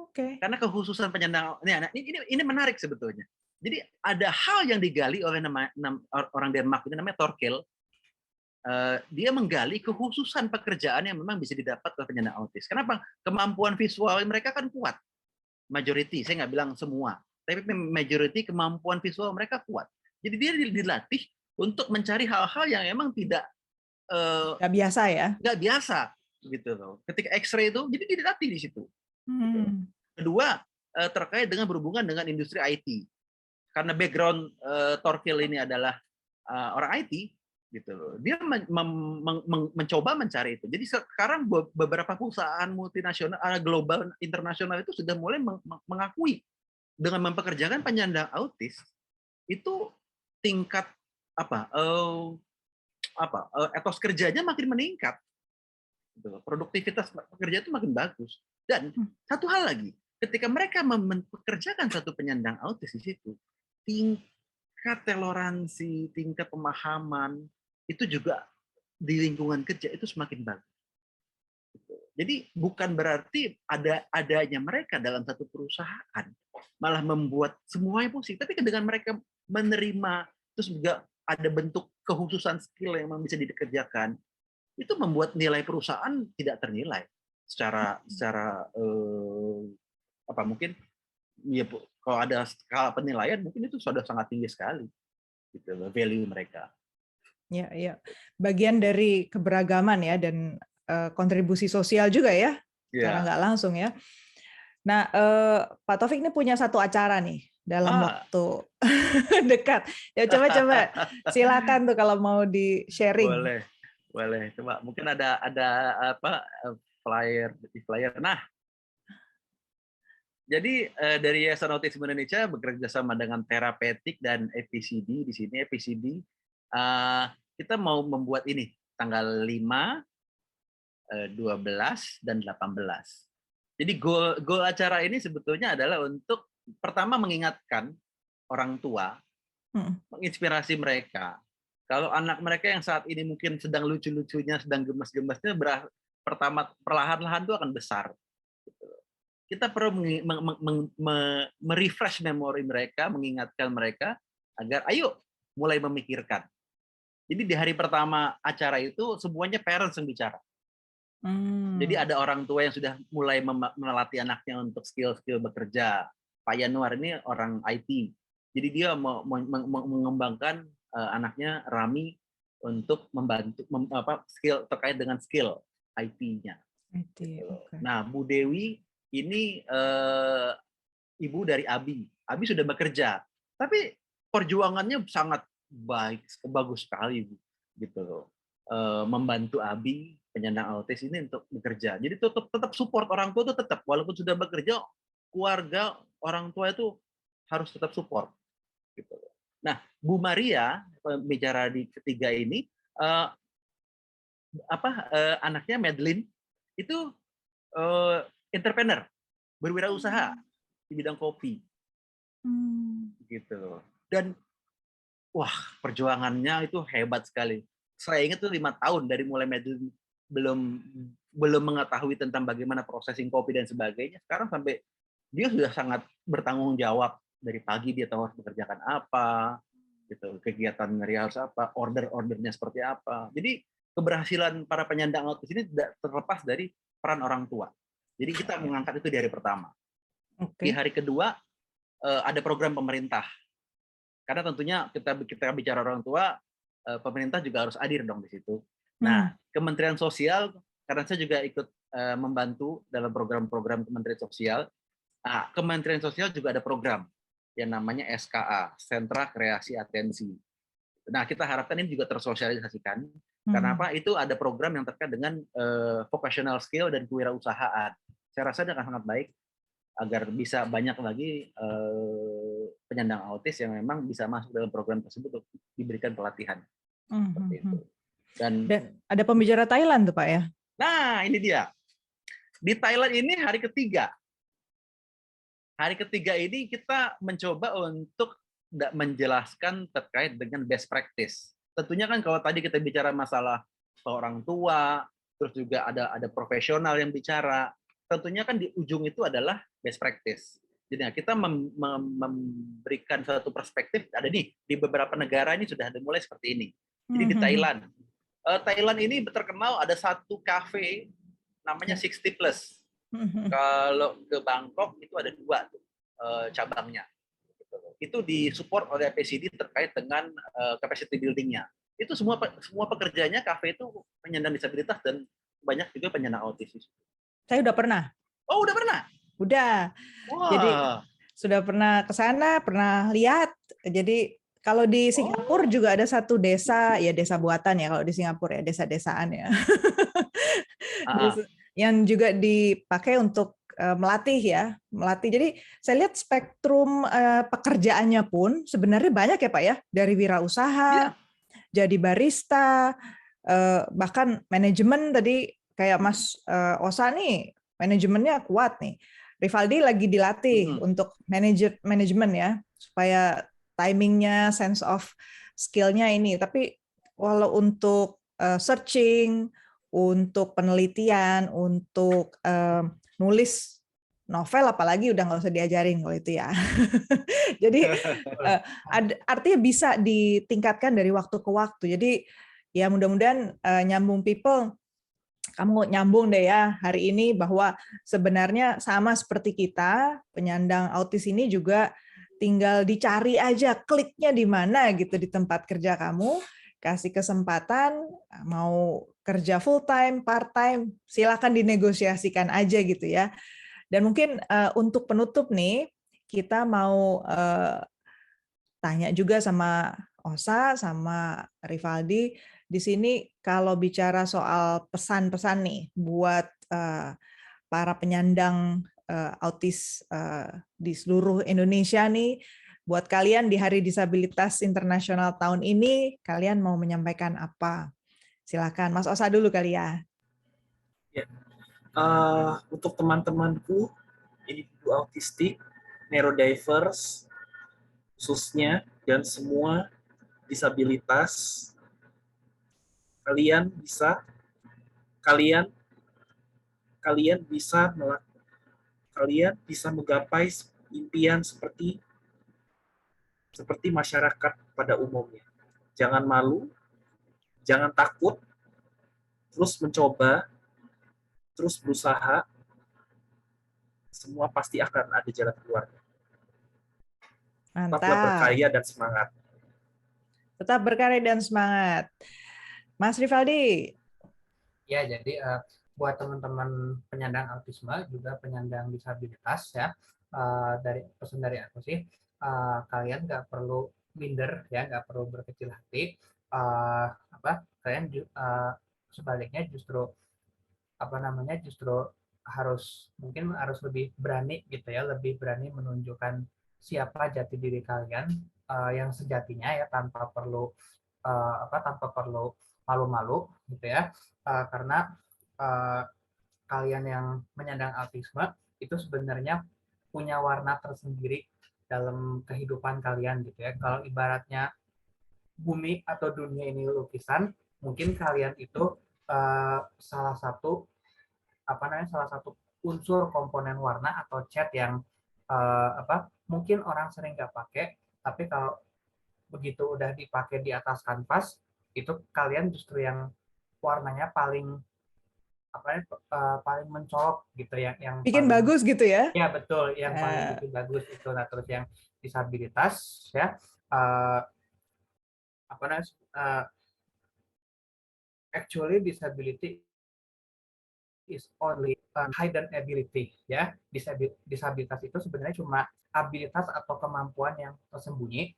Okay. Karena kekhususan penyandang ini menarik sebetulnya. Jadi ada hal yang digali oleh orang Denmark ini namanya Torkel. Dia menggali kekhususan pekerjaan yang memang bisa didapat oleh penyandang autis. Kenapa? Kemampuan visual mereka kan kuat. Majority, saya nggak bilang semua, tapi majority kemampuan visual mereka kuat. Jadi dia dilatih untuk mencari hal-hal yang memang tidak nggak biasa ya. Nggak biasa gitu loh. Ketika X-ray itu, jadi dia dilatih di situ. Gitu. Kedua, terkait dengan berhubungan dengan industri IT. Karena background Torkel ini adalah orang IT, gitu loh. Dia mencoba mencari itu. Jadi sekarang beberapa perusahaan multinasional, global, internasional itu sudah mulai mengakui dengan mempekerjakan penyandang autis itu tingkat etos kerjanya makin meningkat. Produktivitas pekerja itu makin bagus. Dan satu hal lagi, ketika mereka mempekerjakan satu penyandang autis di situ, tingkat tingkat toleransi, tingkat pemahaman itu juga di lingkungan kerja itu semakin bagus. Jadi bukan berarti adanya mereka dalam satu perusahaan malah membuat semuanya positif, tapi dengan mereka menerima terus juga ada bentuk kekhususan skill yang memang bisa dikerjakan, itu membuat nilai perusahaan tidak ternilai secara apa mungkin ya kalau ada skala penilaian mungkin itu sudah sangat tinggi sekali gitu value mereka. Ya, ya. Bagian dari keberagaman ya dan kontribusi sosial juga ya, secara nggak langsung ya. Nah, Pak Taufik ini punya satu acara nih dalam waktu dekat. Ya coba silakan tuh kalau mau di sharing. Boleh. Coba mungkin ada apa flyer. Nah, jadi dari Yayasan Autisme Indonesia bekerja sama dengan Terapetik dan EPCD di sini. EPCD kita mau membuat ini tanggal 5, 12 dan 18. Jadi goal acara ini sebetulnya adalah untuk pertama mengingatkan orang tua, menginspirasi mereka. Kalau anak mereka yang saat ini mungkin sedang lucu-lucunya, sedang gemas-gemasnya, pertama perlahan-lahan itu akan besar. Kita perlu merefresh memori mereka, mengingatkan mereka agar ayo mulai memikirkan. Jadi di hari pertama acara itu semuanya parents yang bicara. Jadi ada orang tua yang sudah mulai melatih anaknya untuk skill-skill bekerja. Pak Yanuar ini orang IT, jadi dia mau mengembangkan anaknya Rami untuk membantu skill terkait dengan skill IT-nya. Okay. Nah, Bu Dewi ini ibu dari Abi. Abi sudah bekerja, tapi perjuangannya sangat bagus sekali, gitu loh. Membantu Abi penyandang autis ini untuk bekerja. Jadi tetap support orang tua itu tetap, walaupun sudah bekerja, keluarga orang tua itu harus tetap support. Gitu. Nah, Bu Maria bicara di ketiga ini, anaknya Madeline itu entrepreneur, berwirausaha di bidang kopi, gitu. Dan wah, perjuangannya itu hebat sekali. Saya ingat tuh 5 tahun dari mulai Madeline belum mengetahui tentang bagaimana processing kopi dan sebagainya. Sekarang sampai dia sudah sangat bertanggung jawab, dari pagi dia tahu harus bekerjakan apa, gitu, kegiatan dia harus apa, ordernya seperti apa. Jadi keberhasilan para penyandang autis ini tidak terlepas dari peran orang tua. Jadi kita mengangkat itu di hari pertama. Di hari kedua ada program pemerintah. Karena tentunya kita bicara orang tua, pemerintah juga harus hadir dong di situ. Nah, Kementerian Sosial, karena saya juga ikut membantu dalam program-program Kementerian Sosial. Nah, Kementerian Sosial juga ada program yang namanya SKA, Sentra Kreasi Atensi. Nah, kita harapkan ini juga tersosialisasikan. Karena apa? Itu ada program yang terkait dengan vocational skill dan kewirausahaan. Saya rasa itu akan sangat baik agar bisa banyak lagi penyandang autis yang memang bisa masuk dalam program tersebut untuk diberikan pelatihan. Seperti itu. Dan ada pembicara Thailand tuh Pak ya? Nah, ini dia. Di Thailand ini hari ketiga. Hari ketiga ini kita mencoba untuk menjelaskan terkait dengan best practice. Tentunya kan kalau tadi kita bicara masalah orang tua, terus juga ada profesional yang bicara, tentunya kan di ujung itu adalah best practice. Jadi kita memberikan satu perspektif, ada nih, di beberapa negara ini sudah ada mulai seperti ini. Jadi di Thailand ini terkenal ada satu kafe namanya 60 Plus. Kalau ke Bangkok itu ada 2 cabangnya. Itu disupport oleh PCD terkait dengan capacity building-nya. Itu semua pekerjanya kafe itu penyandang disabilitas dan banyak juga penyandang autis. Saya udah pernah. Oh, udah pernah? Udah. Wah. Jadi sudah pernah ke sana, pernah lihat. Jadi kalau di Singapura juga ada satu desa, ya desa buatan ya kalau di Singapura ya, desa-desaan ya. Yang juga dipakai untuk melatih. Jadi saya lihat spektrum pekerjaannya pun sebenarnya banyak ya Pak ya, dari wirausaha, jadi barista, bahkan manajemen tadi kayak Mas Osa nih, manajemennya kuat nih. Rivaldi lagi dilatih untuk manajemen ya, supaya timingnya, sense of skill-nya ini. Tapi kalau untuk searching, untuk penelitian, untuk nulis novel apalagi udah nggak usah diajarin kalau itu ya. Jadi artinya bisa ditingkatkan dari waktu ke waktu. Jadi ya mudah-mudahan Nyambung People, kamu nyambung deh ya hari ini bahwa sebenarnya sama seperti kita, penyandang autis ini juga tinggal dicari aja kliknya di mana gitu di tempat kerja kamu, kasih kesempatan mau kerja full time, part time, silakan dinegosiasikan aja gitu ya. Dan mungkin untuk penutup nih, kita mau tanya juga sama Osa, sama Rivaldi, di sini kalau bicara soal pesan-pesan nih buat para penyandang autis di seluruh Indonesia nih, buat kalian di Hari Disabilitas Internasional tahun ini, kalian mau menyampaikan apa? Silakan, Mas Osa dulu kali ya. Ya. Untuk teman-temanku individu autistik, neurodiverse, khususnya, dan semua disabilitas, kalian bisa menggapai impian seperti masyarakat pada umumnya. Jangan malu, jangan takut, terus mencoba, terus berusaha, semua pasti akan ada jalan keluarnya. Tetaplah berkarya dan semangat. Tetap berkarya dan semangat. Mas Rivaldi. Ya, jadi buat teman-teman penyandang autisme, juga penyandang disabilitas ya, dari pesan dari aku sih, kalian nggak perlu minder ya, nggak perlu berkecil hati. Kalian sebaliknya justru mungkin harus lebih berani gitu ya, lebih berani menunjukkan siapa jati diri kalian yang sejatinya ya, tanpa perlu malu-malu gitu ya, karena kalian yang menyandang autisme itu sebenarnya punya warna tersendiri dalam kehidupan kalian gitu ya. Kalau ibaratnya bumi atau dunia ini lukisan, mungkin kalian itu salah satu unsur komponen warna atau cat yang mungkin orang sering nggak pakai, tapi kalau begitu udah dipakai di atas kanvas, itu kalian justru yang warnanya paling paling mencolok gitu ya, yang bikin paling bagus gitu ya. Ya betul, yang paling bikin bagus itu. Nah, terus yang disabilitas ya, actually disability is only hidden ability ya. Disabilitas itu sebenarnya cuma abilitas atau kemampuan yang tersembunyi.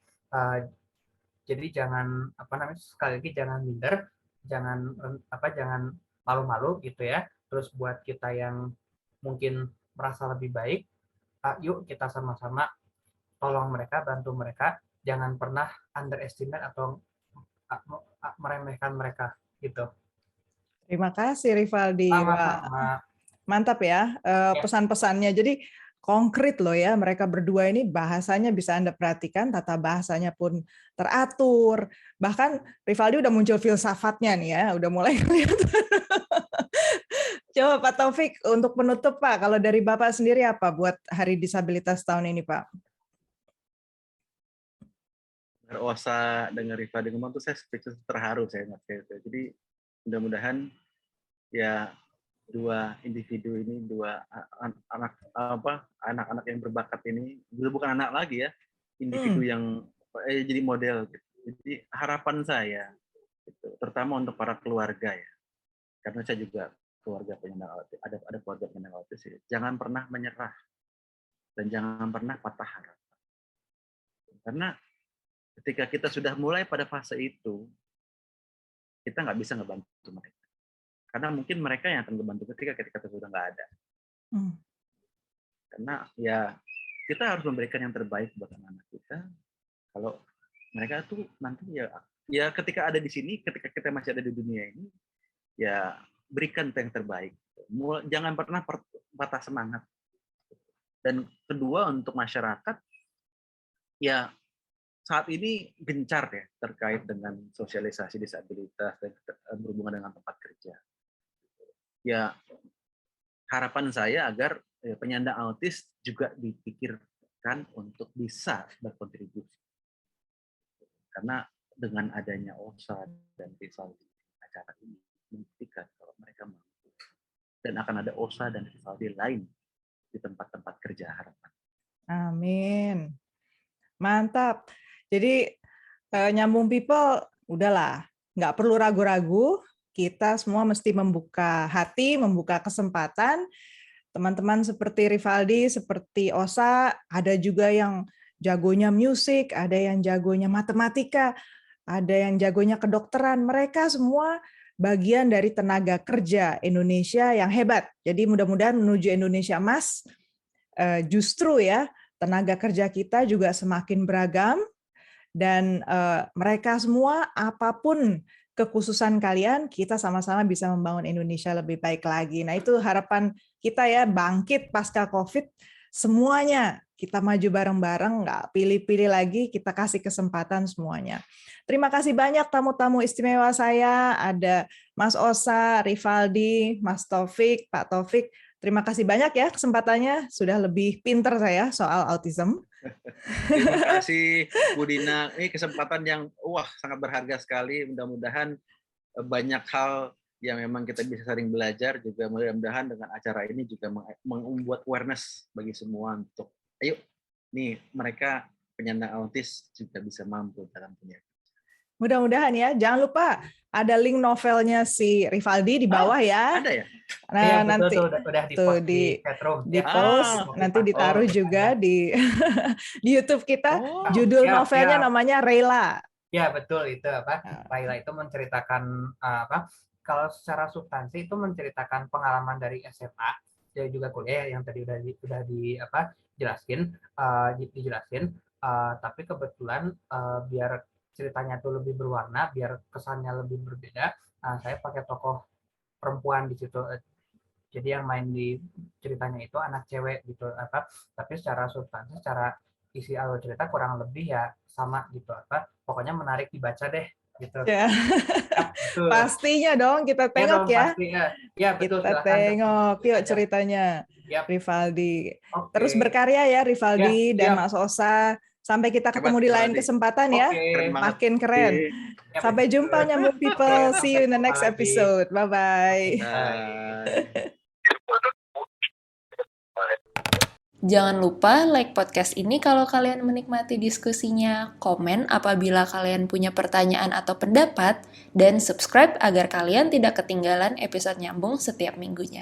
Jadi jangan sekali lagi jangan minder, jangan malu-malu gitu ya. Terus buat kita yang mungkin merasa lebih baik, yuk kita sama-sama tolong mereka, bantu mereka, jangan pernah underestimate atau meremehkan mereka gitu. Terima kasih Rivaldi. Mantap ya pesan-pesannya. Jadi konkret loh ya, mereka berdua ini bahasanya bisa Anda perhatikan, tata bahasanya pun teratur. Bahkan Rivaldi udah muncul filsafatnya nih ya, udah mulai kelihatan. Coba Pak Taufik, untuk penutup Pak, kalau dari Bapak sendiri apa buat Hari Disabilitas tahun ini Pak? Osa dengar Rivaldi ngomong tuh saya terharu saya ingat itu. Jadi mudah-mudahan ya dua individu ini, dua anak-anak yang berbakat ini, bukan anak lagi ya, individu yang jadi model gitu. Jadi harapan saya gitu, terutama untuk para keluarga ya, karena saya juga keluarga penyandang autis, ada keluarga penyandang autis, jangan pernah menyerah dan jangan pernah patah harapan, karena ketika kita sudah mulai pada fase itu, kita nggak bisa ngebantu mereka. Karena mungkin mereka yang akan ngebantu ketika kita sudah nggak ada. Karena ya kita harus memberikan yang terbaik buat anak-anak kita. Kalau mereka tuh nanti ya ketika ada di sini, ketika kita masih ada di dunia ini, ya berikan yang terbaik. Jangan pernah patah semangat. Dan kedua untuk masyarakat, ya saat ini gencar ya terkait dengan sosialisasi disabilitas dan berhubungan dengan tempat kerja. Ya, harapan saya agar penyandang autis juga dipikirkan untuk bisa berkontribusi. Karena dengan adanya OSA dan Vivaldi acara ini membuktikan kalau mereka mampu. Dan akan ada OSA dan Vivaldi lain di tempat-tempat kerja harapan. Amin. Mantap. Jadi nyambung people, udahlah, nggak perlu ragu-ragu. Kita semua mesti membuka hati, membuka kesempatan. Teman-teman seperti Rivaldi, seperti Osa, ada juga yang jagonya musik, ada yang jagonya matematika, ada yang jagonya kedokteran. Mereka semua bagian dari tenaga kerja Indonesia yang hebat. Jadi mudah-mudahan menuju Indonesia Emas, justru ya, tenaga kerja kita juga semakin beragam, dan mereka semua, apapun kekhususan kalian, kita sama-sama bisa membangun Indonesia lebih baik lagi. Nah, itu harapan kita ya, bangkit pasca COVID, semuanya kita maju bareng-bareng, nggak pilih-pilih lagi, kita kasih kesempatan semuanya. Terima kasih banyak tamu-tamu istimewa saya, ada Mas Osa, Rivaldi, Mas Taufik, Pak Taufik. Terima kasih banyak ya kesempatannya, sudah lebih pinter saya soal autism. Terima kasih Bu Dina. Ini kesempatan yang sangat berharga sekali. Mudah-mudahan banyak hal yang memang kita bisa sering belajar, juga mudah-mudahan dengan acara ini juga membuat awareness bagi semua untuk ayo nih mereka penyandang autis juga bisa mampu dalam dunia. Mudah-mudahan ya. Jangan lupa ada link novelnya si Rivaldi di bawah ya. Ada ya? Nah, ya, nanti udah di-post di chatroom. Di-post, nanti ditaruh juga di YouTube kita. Judul novelnya namanya Rela. Ya, betul itu apa? Rela itu menceritakan kalau secara substansi itu menceritakan pengalaman dari SMA dan juga kuliah yang tadi udah dijelasin, tapi kebetulan biar ceritanya tuh lebih berwarna, biar kesannya lebih berbeda, saya pakai tokoh perempuan di situ. Jadi yang main di ceritanya itu anak cewek gitu, tapi secara substansi, secara isi alur cerita kurang lebih ya sama gitu, pokoknya menarik dibaca deh gitu. Ya. Pastinya dong, kita tengok ya. Pasti, ya betul, kita tengok yuk ceritanya. Rivaldi. Terus berkarya ya Rivaldi dan Mas Osa. Sampai kita ketemu di lain kesempatan ya. Makin keren. Sampai jumpa nyambung people. See you in the next episode. Bye-bye. Jangan lupa like podcast ini kalau kalian menikmati diskusinya, komen apabila kalian punya pertanyaan atau pendapat, dan subscribe agar kalian tidak ketinggalan episode nyambung setiap minggunya.